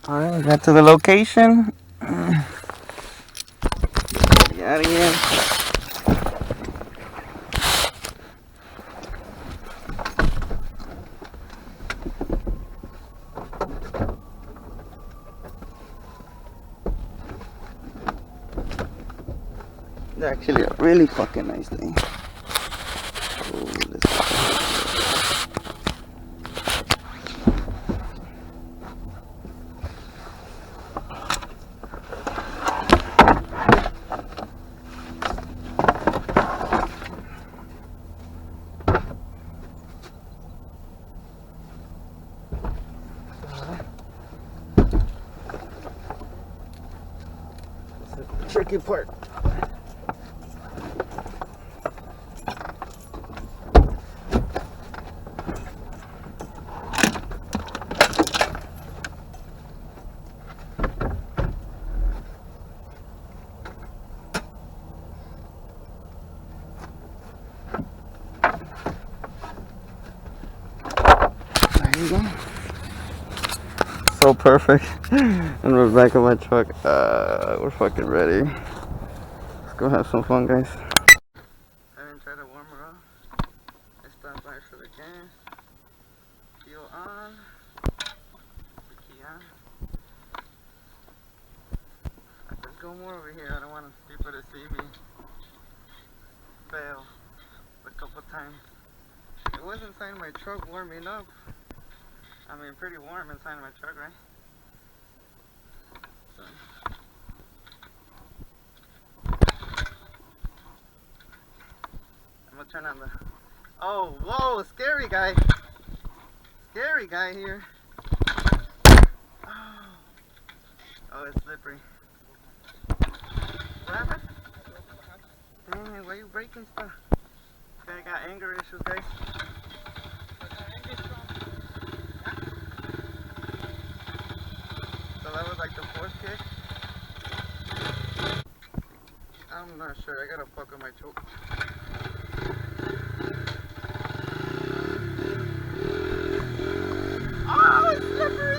Alright, we got to the location. Get out of here. It's actually a really fucking nice thing. Oh, tricky part. There you go. So perfect. And we're back in my truck. We're fucking ready. Let's go have some fun, guys. I didn't try to warm her up. I stopped by for the gas. Fuel on. The key on. Let's go more over here. I don't want people to see me fail a couple times. It was inside my truck warming up. I mean, pretty warm inside my truck, right? So. I'm gonna turn on the... Oh, whoa, scary guy. Scary guy here. Oh, it's slippery. What happened? Dang, why are you breaking stuff? This guy got anger issues, guys. So that was like the fourth kick. I'm not sure. I gotta fuck with my choke. Oh, it's slippery!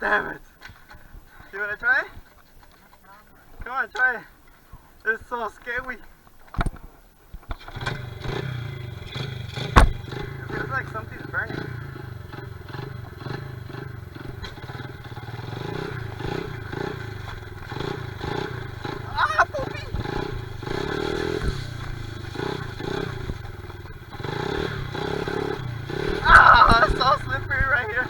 Damn it. You wanna try it? Come on, try it. It's so scary. It feels like something's burning. Ah, poopy! Ah, it's so slippery right here.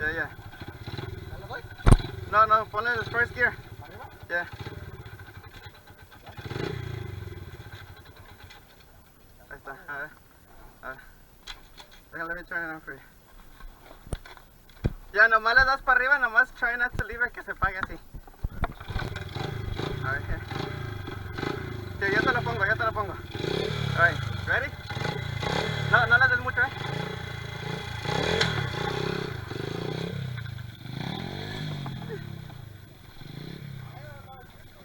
Yeah. No, ponle el first gear. Yeah. Ahí está, a ver. Let me turn it on for you. Ya, nomás le das para arriba, nomás try not to leave it, que se pague así. A ver, here. Sí, yo te lo pongo. Alright, ready? No le des mucho,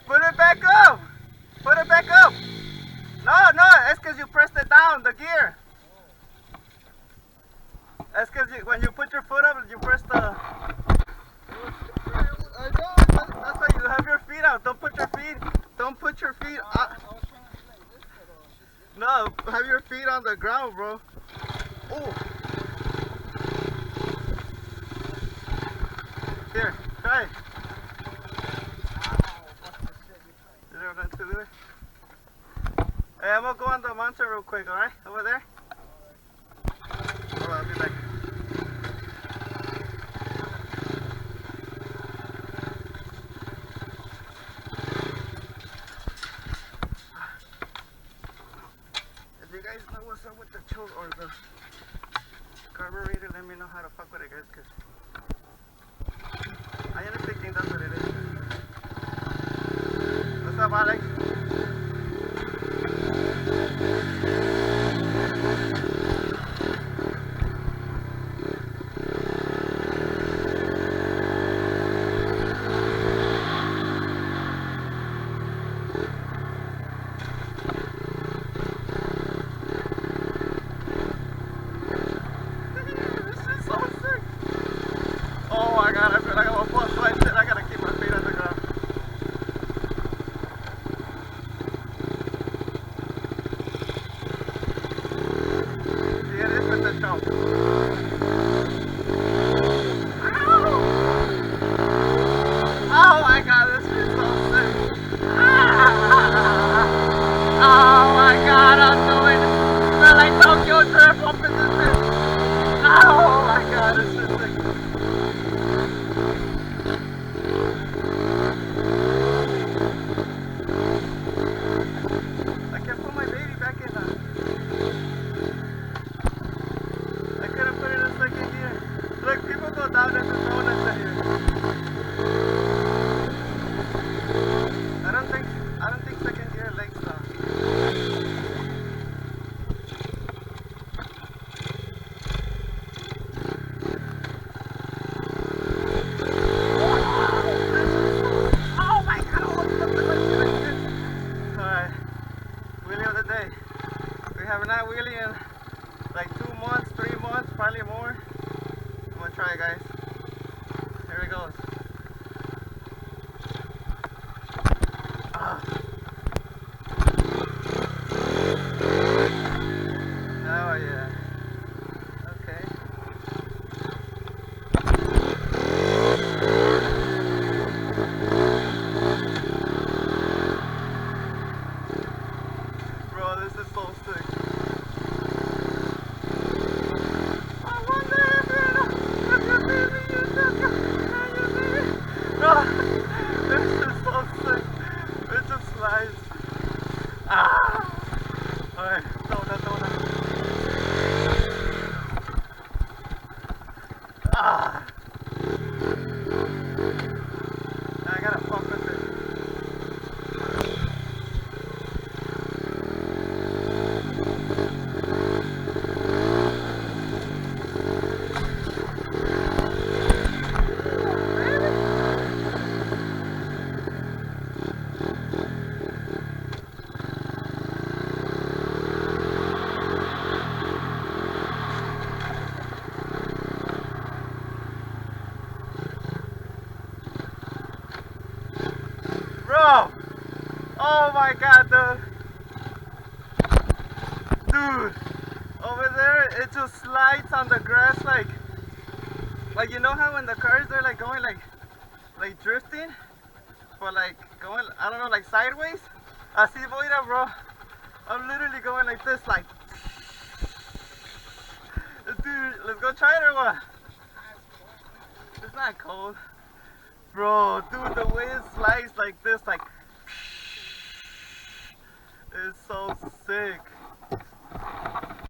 Put it back up! No, it's because you pressed it down, the gear. It's because when you put your foot up, you press the... I know, that's why you have your feet out. Don't put your feet out. No, have your feet on the ground, bro. Ooh. Here, try it. You don't have to do it? Hey, I'm gonna go on the mountain real quick, alright? Over there? Hold on, I'll be back. If you guys know what's up with the choke or the carburetor, let me know how to fuck with it, guys, because I honestly think that's what it is. What's up, Alex? Oh my god, dude, over there it just slides on the grass like you know how when the cars they're like going like drifting, but like going, I don't know, like sideways. Así voy a, bro. I'm literally going like this, like, dude, let's go try it or what? not cold. Bro, dude, the way it slides like this, like, it's so sick.